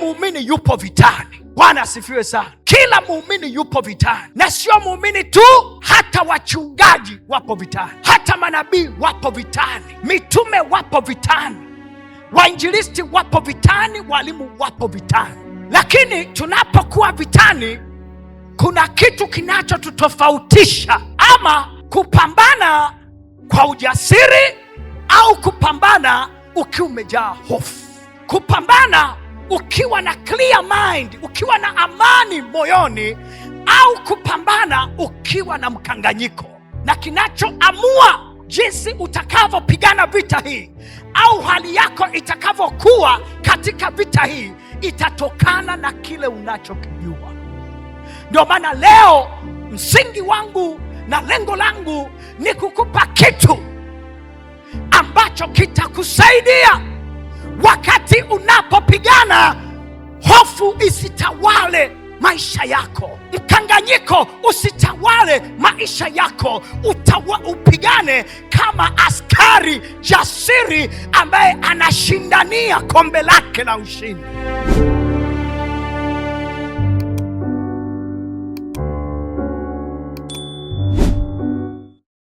muumini yupo vitani. Bwana asifiwe sana. Kila muumini yupo vitani, na sio muumini tu, hata wachungaji wapo vitani, hata manabii wapo vitani, mitume wapo vitani, wainjilisti wapo vitani, walimu wapo vitani. Lakini tunapokuwa vitani, kuna kitu kinachotutofautisha, ama kupambana kwa ujasiri au kupambana ukiwa umejaa hofu, kupambana ukiwa na clear mind, ukiwa na amani moyoni, au kupambana ukiwa na mkanganyiko. Na kinachoamua jinsi utakavyopigana vita hii au hali yako itakavyokuwa katika vita hii itatokana na kile unachokijua. Ndio maana leo msingi wangu na lengo langu ni kukupa kitu ambacho kitakusaidia wakati unapopigana, hofu isitawale maisha yako, mkanganyiko usitawale maisha yako. Upigane kama askari jasiri ambaye anashindania kombe lake la ushindi.